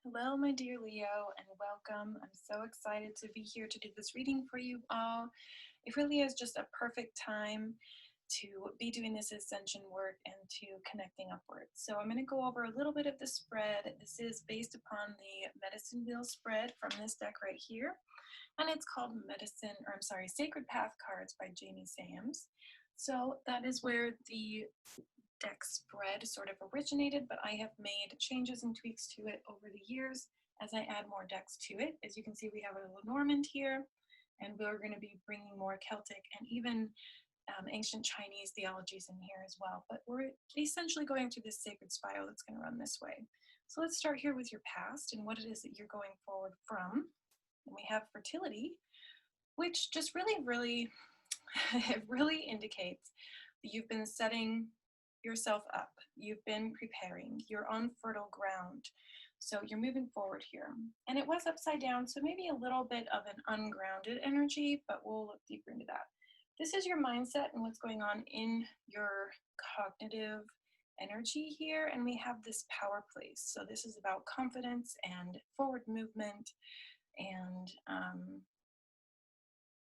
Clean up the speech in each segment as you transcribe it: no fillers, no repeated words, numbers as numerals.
Hello, my dear Leo, and welcome. I'm so excited to be here to do this reading for you all. It really is just a perfect time to be doing this ascension work and to connecting upwards. So I'm going to go over a little bit of the spread. This is based upon the medicine wheel spread from this deck right here, and it's called Sacred Path Cards by Jamie Sams. So that is where the deck spread sort of originated, but I have made changes and tweaks to it over the years as I add more decks to it. As you can see, we have a Lenormand here, and we're going to be bringing more Celtic and even ancient Chinese theologies in here as well. But we're essentially going through this sacred spiral that's going to run this way. So let's start here with your past and what it is that you're going forward from. And we have fertility, which just really it really indicates that you've been setting yourself up. You've been preparing. You're on fertile ground. So you're moving forward here. And it was upside down, so maybe a little bit of an ungrounded energy, but we'll look deeper into that. This is your mindset and what's going on in your cognitive energy here. And we have this power place. So this is about confidence and forward movement and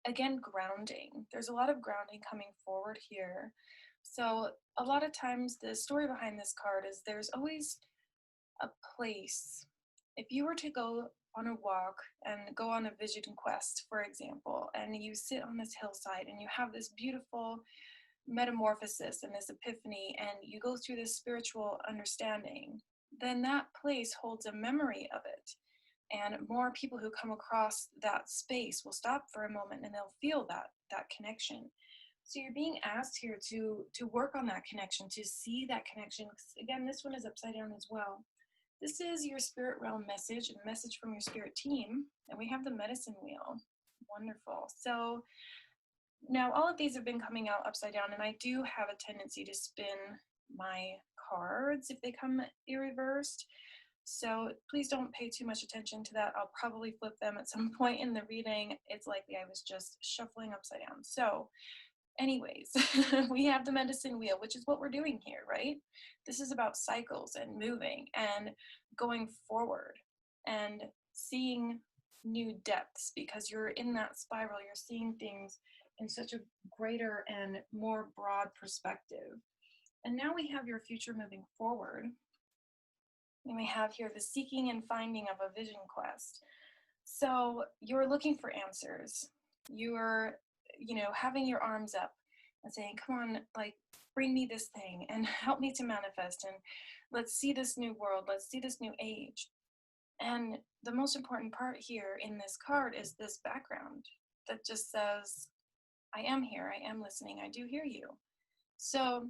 again, grounding. There's a lot of grounding coming forward here. So a lot of times the story behind this card is there's always a place. If you were to go on a walk and go on a vision quest, for example, and you sit on this hillside and you have this beautiful metamorphosis and this epiphany and you go through this spiritual understanding, then that place holds a memory of it. And more people who come across that space will stop for a moment and they'll feel that connection. So you're being asked here to work on that connection, to see that connection. Again, this one is upside down as well. This is your spirit realm message, a message from your spirit team. And we have the medicine wheel. Wonderful. So now all of these have been coming out upside down, and I do have a tendency to spin my cards if they come irreversed. So please don't pay too much attention to that. I'll probably flip them at some point in the reading. It's likely I was just shuffling upside down. So anyways, we have the medicine wheel, which is what we're doing here, right? This is about cycles and moving and going forward and seeing new depths, because you're in that spiral. You're seeing things in such a greater and more broad perspective. And now we have your future moving forward. And we have here the seeking and finding of a vision quest. So you're looking for answers. You're, having your arms up and saying, come on, like, bring me this thing and help me to manifest. And let's see this new world. Let's see this new age. And the most important part here in this card is this background that just says, I am here. I am listening. I do hear you. So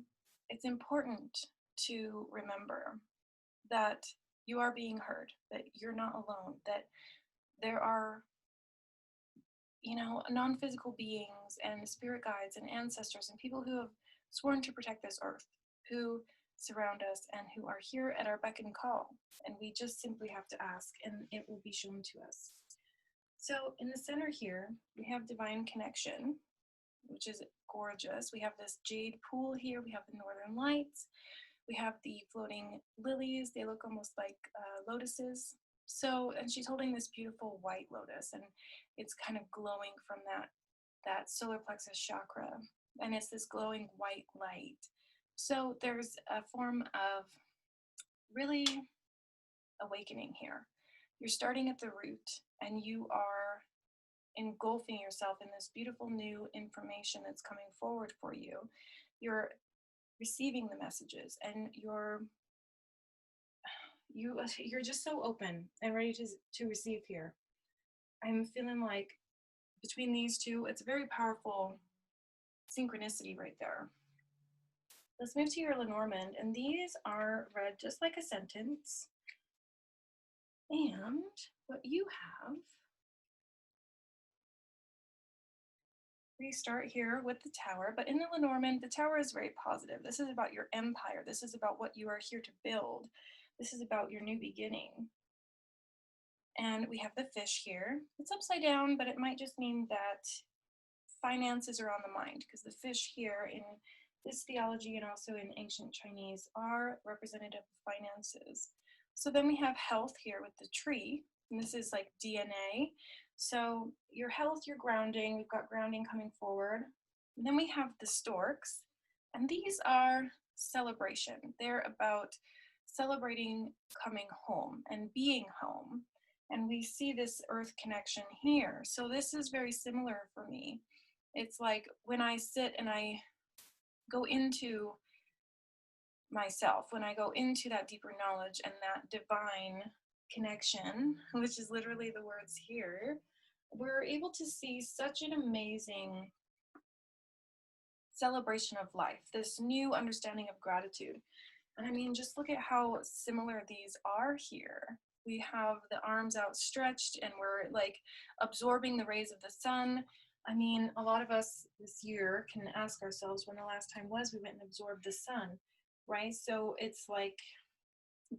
it's important to remember that you are being heard, that you're not alone, that there are, non-physical beings and spirit guides and ancestors and people who have sworn to protect this earth, who surround us and who are here at our beck and call. And we just simply have to ask and it will be shown to us. So in the center here, we have divine connection, which is gorgeous. We have this jade pool here. We have the northern lights. We have the floating lilies. They look almost like lotuses. So, and she's holding this beautiful white lotus, and it's kind of glowing from that solar plexus chakra. And it's this glowing white light. So there's a form of really awakening here. You're starting at the root, and you are engulfing yourself in this beautiful new information that's coming forward for you. You're receiving the messages, and you're just so open and ready to receive here. I'm feeling like between these two, it's a very powerful synchronicity right there. Let's move to your Lenormand, and these are read just like a sentence. And what you have, we start here with the Tower, but in the Lenormand, the Tower is very positive. This is about your empire. This is about what you are here to build. This is about your new beginning. And we have the fish here. It's upside down, but it might just mean that finances are on the mind, because the fish here in this theology and also in ancient Chinese are representative of finances. So then we have health here with the tree, and this is like DNA. So your health, your grounding, we've got grounding coming forward. And then we have the storks, and these are celebration. They're about celebrating coming home and being home. And we see this earth connection here. So this is very similar for me. It's like when I sit and I go into myself, when I go into that deeper knowledge and that divine connection, which is literally the words here, we're able to see such an amazing celebration of life, this new understanding of gratitude. And I mean, just look at how similar these are here. We have the arms outstretched and we're like absorbing the rays of the sun. I mean, a lot of us this year can ask ourselves when the last time was we went and absorbed the sun, right? So it's like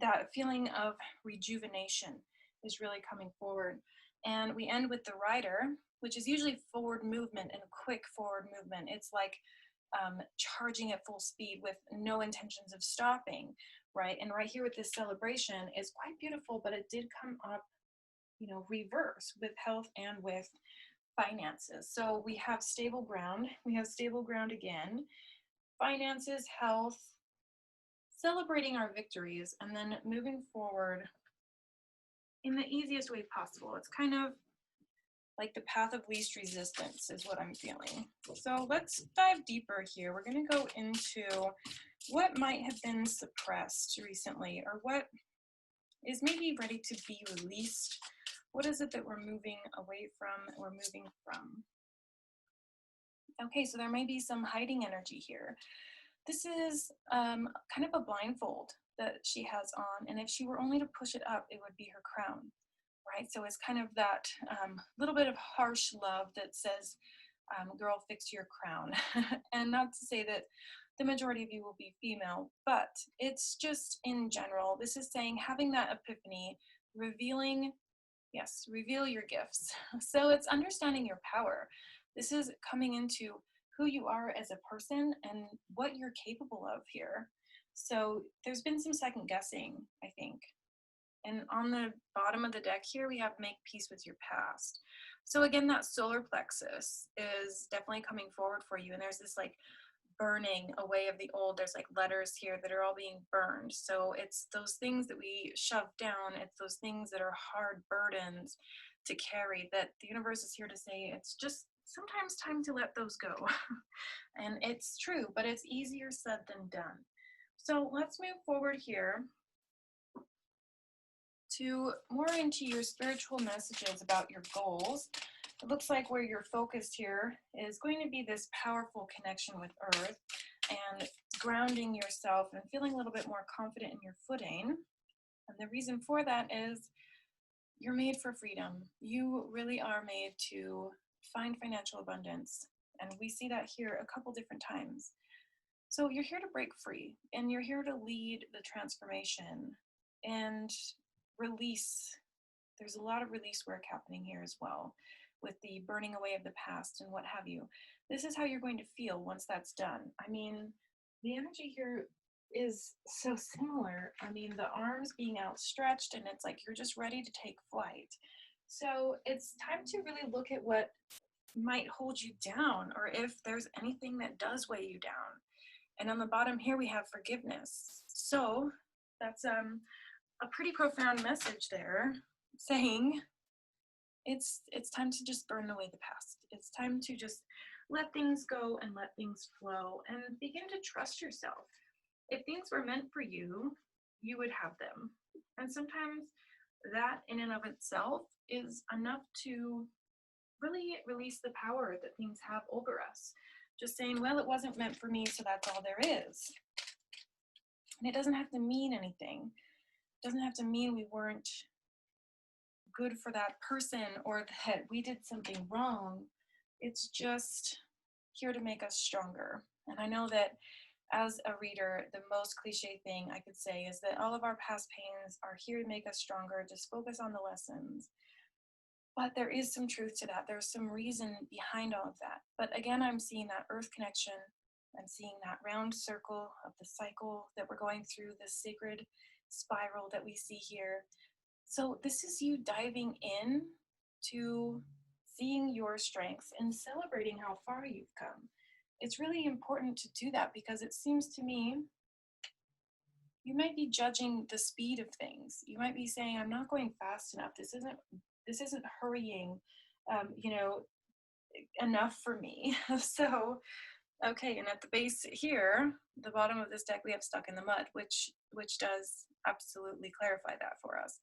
that feeling of rejuvenation is really coming forward. And we end with the rider, which is usually forward movement and quick forward movement. It's like charging at full speed with no intentions of stopping, right? And right here with this celebration is quite beautiful, but it did come up, you know, reverse with health and with finances. So we have stable ground, we have stable ground again, finances, health, celebrating our victories, and then moving forward in the easiest way possible. It's kind of like the path of least resistance is what I'm feeling. So let's dive deeper here. We're going to go into what might have been suppressed recently, or what is maybe ready to be released. What is it that we're moving away from, or moving from? Okay, so there may be some hiding energy here. This is kind of a blindfold that she has on, and if she were only to push it up, it would be her crown, right? So it's kind of that little bit of harsh love that says, girl, fix your crown. And not to say that the majority of you will be female, but it's just in general, this is saying having that epiphany, revealing, yes, reveal your gifts. So it's understanding your power. This is coming into who you are as a person and what you're capable of here. So there's been some second guessing, I think. And on the bottom of the deck here, we have make peace with your past. So again, that solar plexus is definitely coming forward for you. And there's this like burning away of the old. There's like letters here that are all being burned. So it's those things that we shove down. It's those things that are hard burdens to carry, that the universe is here to say, it's just sometimes time to let those go. And it's true, but it's easier said than done. So let's move forward here to more into your spiritual messages about your goals. It looks like where you're focused here is going to be this powerful connection with Earth and grounding yourself and feeling a little bit more confident in your footing. And the reason for that is you're made for freedom. You really are made to find financial abundance. And we see that here a couple different times. So you're here to break free, and you're here to lead the transformation and release. There's a lot of release work happening here as well, with the burning away of the past and what have you. This is how you're going to feel once that's done. I mean, the energy here is so similar. I mean, the arms being outstretched, and it's like you're just ready to take flight. So it's time to really look at what might hold you down, or if there's anything that does weigh you down. And on the bottom here, we have forgiveness. So that's a pretty profound message there, saying it's time to just burn away the past. It's time to just let things go and let things flow and begin to trust yourself. If things were meant for you, you would have them. And sometimes that in and of itself is enough to really release the power that things have over us. Just saying, well, it wasn't meant for me, so that's all there is. And it doesn't have to mean anything. It doesn't have to mean we weren't good for that person or that we did something wrong. It's just here to make us stronger. And I know that as a reader, the most cliche thing I could say is that all of our past pains are here to make us stronger. Just focus on the lessons. But there is some truth to that. There's some reason behind all of that. But again, I'm seeing that earth connection. I'm seeing that round circle of the cycle that we're going through, this sacred spiral that we see here. So this is you diving in to seeing your strengths and celebrating how far you've come. It's really important to do that because it seems to me you might be judging the speed of things. You might be saying, I'm not going fast enough. This isn't hurrying, you know, enough for me. So, okay, and at the base here, the bottom of this deck, we have Stuck in the Mud, which does absolutely clarify that for us.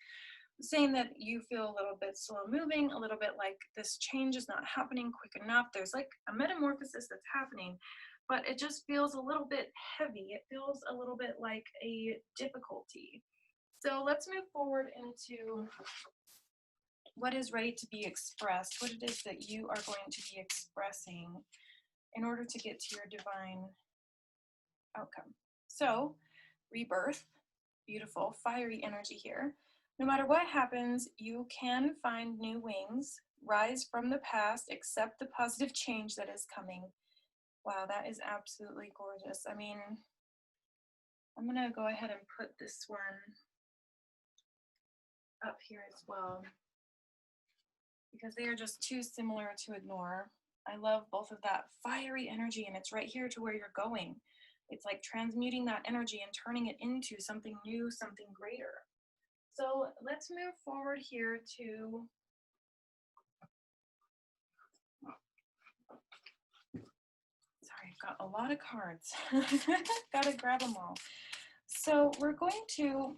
Saying that you feel a little bit slow moving, a little bit like this change is not happening quick enough. There's like a metamorphosis that's happening, but it just feels a little bit heavy. It feels a little bit like a difficulty. So let's move forward into what is ready to be expressed, what it is that you are going to be expressing in order to get to your divine outcome. So, rebirth, beautiful, fiery energy here. No matter what happens, you can find new wings, rise from the past, accept the positive change that is coming. Wow, that is absolutely gorgeous. I mean, I'm going to go ahead and put this one up here as well, because they are just too similar to ignore. I love both of that fiery energy, and it's right here to where you're going. It's like transmuting that energy and turning it into something new, something greater. So let's move forward here to sorry, I've got a lot of cards. Gotta grab them all. So we're going to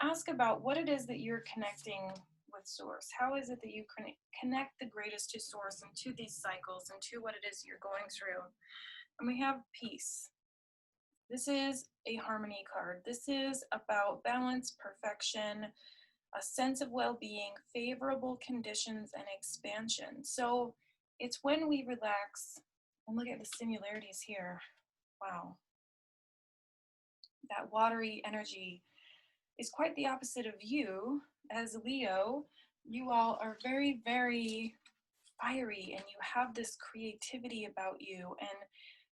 ask about what it is that you're connecting with source. How is it that you connect the greatest to source and to these cycles and to what it is you're going through? And we have peace. This is a harmony card. This is about balance, perfection, a sense of well-being, favorable conditions, and expansion. So it's when we relax, and look at the similarities here. Wow. That watery energy is quite the opposite of you. As Leo, you all are very, very fiery, and you have this creativity about you, and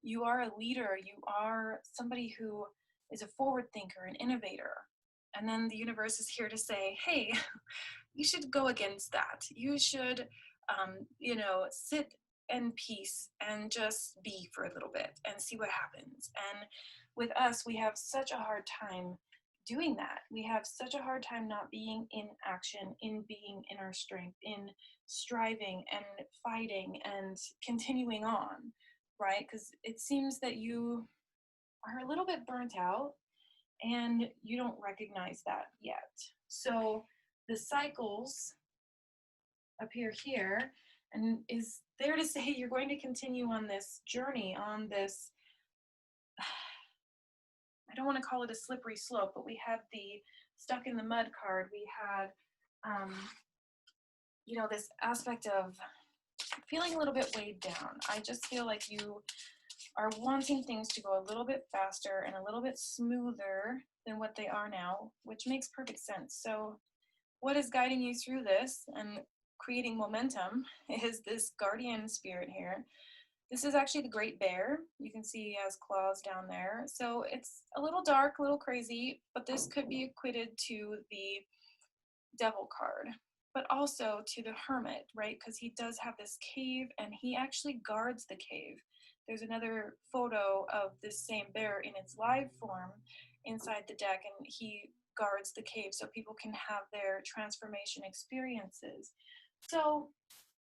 you are a leader. You are somebody who is a forward thinker, an innovator. And then the universe is here to say, hey, you should go against that. You should, you know, sit in peace and just be for a little bit and see what happens. And with us, we have such a hard time doing that. We have such a hard time not being in action, in being in our strength, in striving and fighting and continuing on, right? Because it seems that you are a little bit burnt out and you don't recognize that yet. So the cycles appear here and is there to say you're going to continue on this journey, on this, I don't want to call it a slippery slope, but we had the Stuck in the Mud card. We had, you know, this aspect of feeling a little bit weighed down. I just feel like you are wanting things to go a little bit faster and a little bit smoother than what they are now, which makes perfect sense. So what is guiding you through this and creating momentum is this guardian spirit here. This is actually the Great Bear. You can see he has claws down there. So it's a little dark, a little crazy, but this could be equated to the Devil card, but also to the Hermit, right? Because he does have this cave and he actually guards the cave. There's another photo of this same bear in its live form inside the deck, and he guards the cave so people can have their transformation experiences. So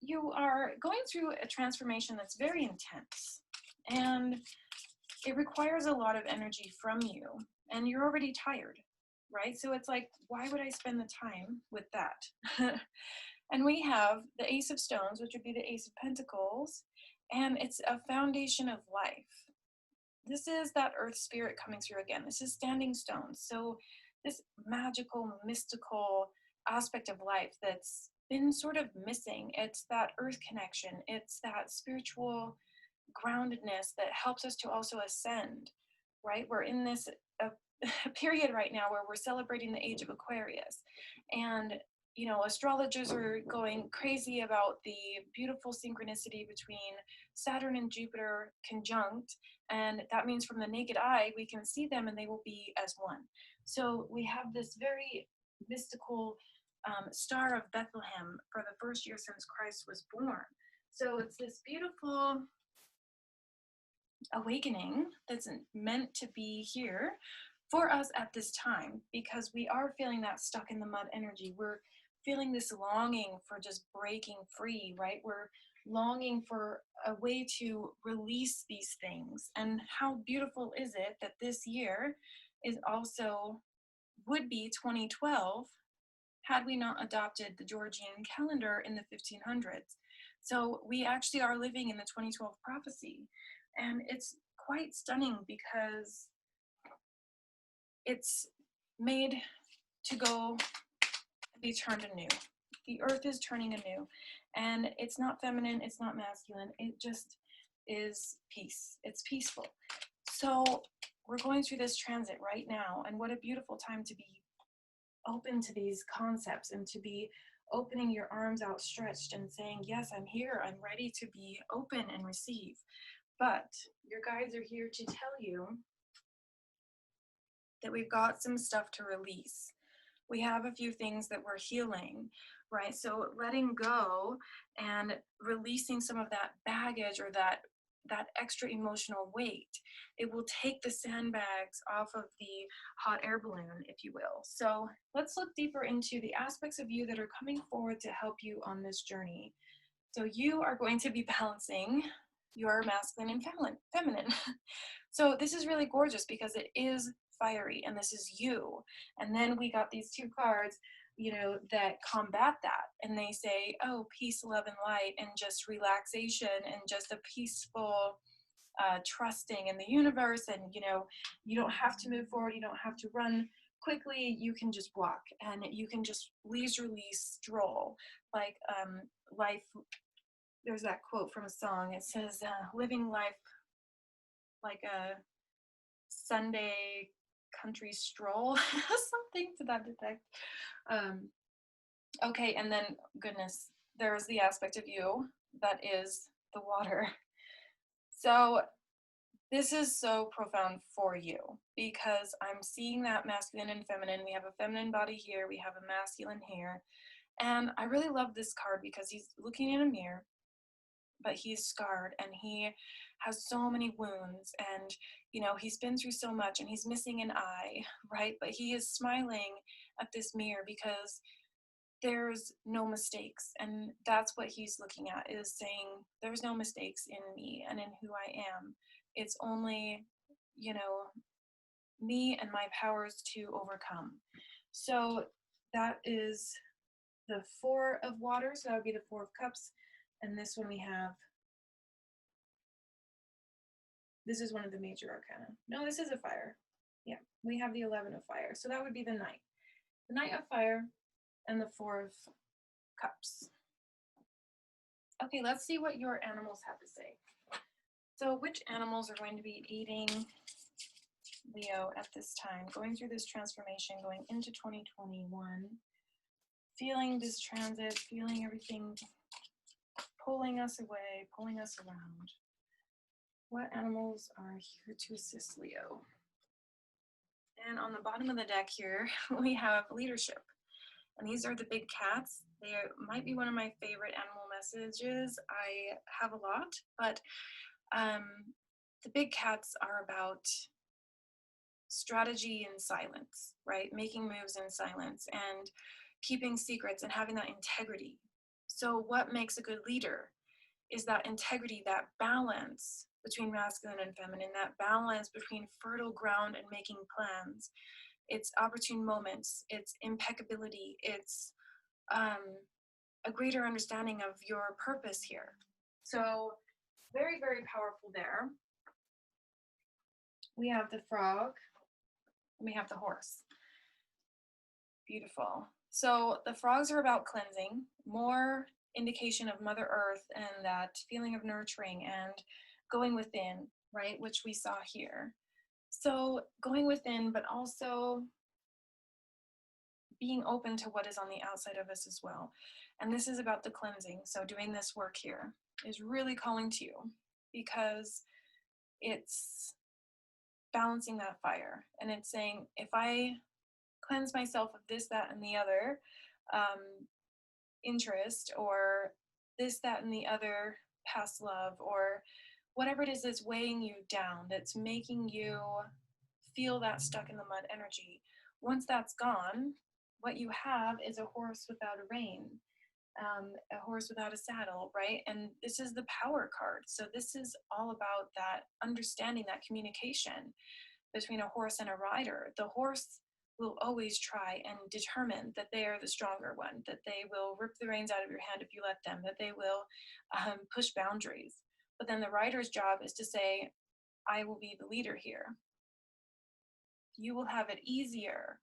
you are going through a transformation that's very intense, and it requires a lot of energy from you, and you're already tired, right? So it's like, why would I spend the time with that? And we have the Ace of Stones, which would be the Ace of Pentacles, and it's a foundation of life. This is that earth spirit coming through again. This is standing stones. So this magical, mystical aspect of life that's been sort of missing. It's that earth connection. It's that spiritual groundedness that helps us to also ascend, right? We're in this period right now where we're celebrating the age of Aquarius, and you know, astrologers are going crazy about the beautiful synchronicity between Saturn and Jupiter conjunct, and that means from the naked eye we can see them and they will be as one. So we have this very mystical Star of Bethlehem for the first year since Christ was born. So it's this beautiful awakening that's meant to be here for us at this time, because we are feeling that stuck in the mud energy. We're feeling this longing for just breaking free, right? We're longing for a way to release these things. And how beautiful is it that this year is also would be 2012 had we not adopted the Georgian calendar in the 1500s. So we actually are living in the 2012 prophecy. And it's quite stunning because it's made to go be turned anew. The earth is turning anew. And it's not feminine, it's not masculine, it just is peace. It's peaceful. So we're going through this transit right now, and what a beautiful time to be open to these concepts and to be opening your arms outstretched and saying, yes, I'm here, I'm ready to be open and receive. But your guides are here to tell you that we've got some stuff to release. We have a few things that we're healing, right? So letting go and releasing some of that baggage or that extra emotional weight, it will take the sandbags off of the hot air balloon, if you will. So let's look deeper into the aspects of you that are coming forward to help you on this journey. So you are going to be balancing your masculine and feminine. So this is really gorgeous because it is fiery and this is you. And then we got these two cards, that combat that. And they say, oh, peace, love, and light, and just relaxation and just a peaceful trusting in the universe. And, you don't have to move forward. You don't have to run quickly. You can just walk and you can just leisurely stroll like life. There's that quote from a song. It says, living life like a Sunday country stroll, something to that effect. Okay, and then, goodness, there's the aspect of you that is the water. So this is so profound for you because I'm seeing that masculine and feminine. We have a feminine body here, we have a masculine here. And I really love this card because he's looking in a mirror, but he's scarred and he has so many wounds and, he's been through so much and he's missing an eye, right? But he is smiling at this mirror because there's no mistakes. And that's what he's looking at, is saying there's no mistakes in me and in who I am. It's only, me and my powers to overcome. So that is the Four of Water. So that would be the Four of Cups. And this one we have, this is one of the major arcana. No, this is a fire. Yeah, we have the 11 of Fire. So that would be the Knight. The Knight of Fire and the Four of Cups. Okay, let's see what your animals have to say. So which animals are going to be aiding Leo at this time, going through this transformation, going into 2021, feeling this transit, feeling everything pulling us away, pulling us around. What animals are here to assist Leo? And on the bottom of the deck here, we have leadership. And these are the big cats. They might be one of my favorite animal messages. I have a lot, but the big cats are about strategy in silence, right? Making moves in silence and keeping secrets and having that integrity. So what makes a good leader is that integrity, that balance between masculine and feminine, that balance between fertile ground and making plans. It's opportune moments, it's impeccability, it's a greater understanding of your purpose here. So very, very powerful there. We have the frog, and we have the horse. Beautiful. So the frogs are about cleansing, more indication of Mother Earth and that feeling of nurturing and going within, right, which we saw here. So going within, but also being open to what is on the outside of us as well. And this is about the cleansing. So doing this work here is really calling to you because it's balancing that fire. And it's saying, if I cleanse myself of this, that, and the other interest, or this, that, and the other past love, or whatever it is that's weighing you down, that's making you feel that stuck in the mud energy. Once that's gone, what you have is a horse without a rein, a horse without a saddle, right? And this is the power card. So this is all about that understanding, that communication between a horse and a rider. The horse will always try and determine that they are the stronger one, that they will rip the reins out of your hand if you let them, that they will push boundaries. But then the rider's job is to say, I will be the leader here. You will have it easier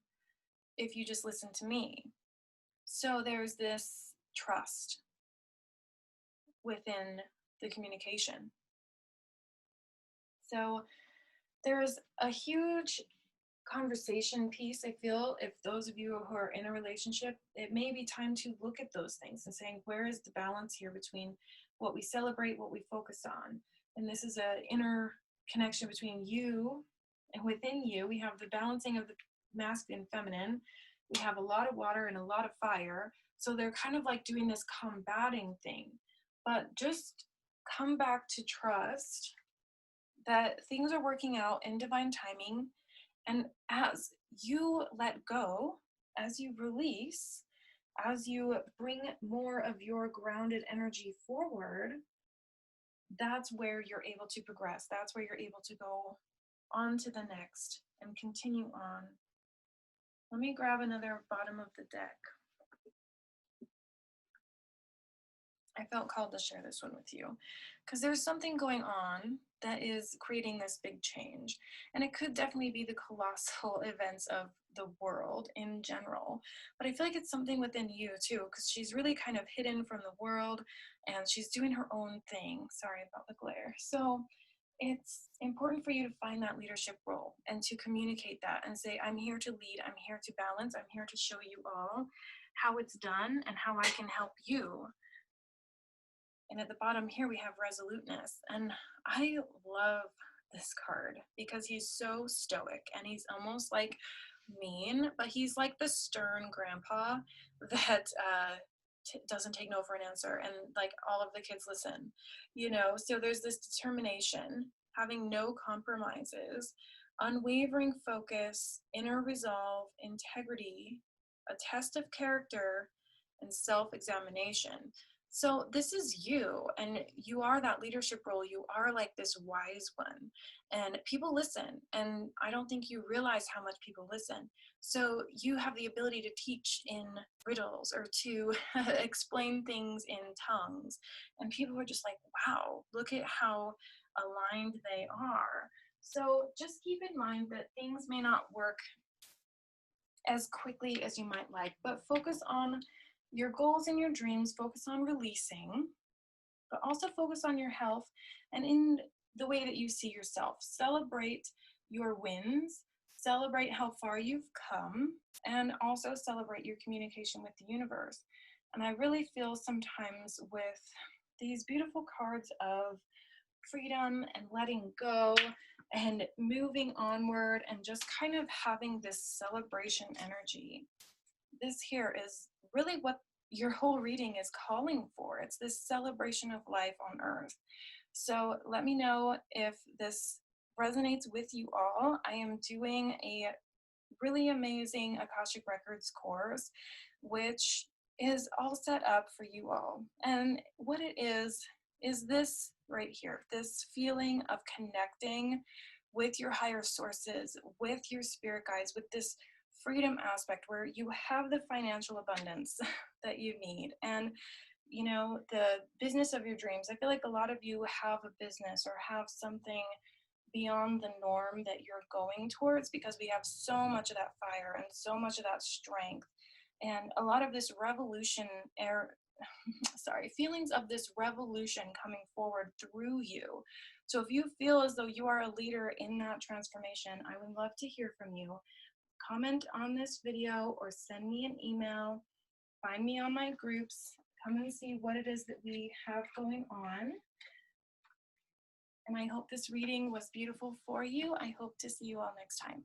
if you just listen to me. So there's this trust within the communication. So there's a huge conversation piece. I feel if those of you who are in a relationship, it may be time to look at those things and saying, where is the balance here between what we celebrate, what we focus on? And this is an inner connection between you and within you. We have the balancing of the masculine and feminine. We have a lot of water and a lot of fire. So they're kind of like doing this combating thing. But just come back to trust that things are working out in divine timing. And as you let go, as you release, as you bring more of your grounded energy forward, that's where you're able to progress. That's where you're able to go on to the next and continue on. Let me grab another bottom of the deck. I felt called to share this one with you because there's something going on that is creating this big change. And it could definitely be the colossal events of the world in general. But I feel like it's something within you too, because she's really kind of hidden from the world and she's doing her own thing. Sorry about the glare. So it's important for you to find that leadership role and to communicate that and say, I'm here to lead, I'm here to balance, I'm here to show you all how it's done and how I can help you. And at the bottom here, we have resoluteness. And I love this card because he's so stoic and he's almost like mean, but he's like the stern grandpa that doesn't take no for an answer. And like all of the kids listen, you know? So there's this determination, having no compromises, unwavering focus, inner resolve, integrity, a test of character, and self-examination. So this is you, and you are that leadership role. You are like this wise one, and people listen, and I don't think you realize how much people listen. So you have the ability to teach in riddles or to explain things in tongues, and people are just like, wow, look at how aligned they are. So just keep in mind that things may not work as quickly as you might like, but focus on your goals and your dreams, focus on releasing, but also focus on your health and in the way that you see yourself. Celebrate your wins, celebrate how far you've come, and also celebrate your communication with the universe. And I really feel sometimes with these beautiful cards of freedom and letting go and moving onward and just kind of having this celebration energy. This here is really what your whole reading is calling for. It's this celebration of life on earth. So let me know if this resonates with you all. I am doing a really amazing Akashic Records course, which is all set up for you all. And what it is this right here, this feeling of connecting with your higher sources, with your spirit guides, with this freedom aspect where you have the financial abundance that you need and you know the business of your dreams. I feel like a lot of you have a business or have something beyond the norm that you're going towards because we have so much of that fire and so much of that strength and a lot of this revolution feelings of this revolution coming forward through you. So if you feel as though you are a leader in that transformation, I would love to hear from you. Comment on this video or send me an email. Find me on my groups. Come and see what it is that we have going on. And I hope this reading was beautiful for you. I hope to see you all next time.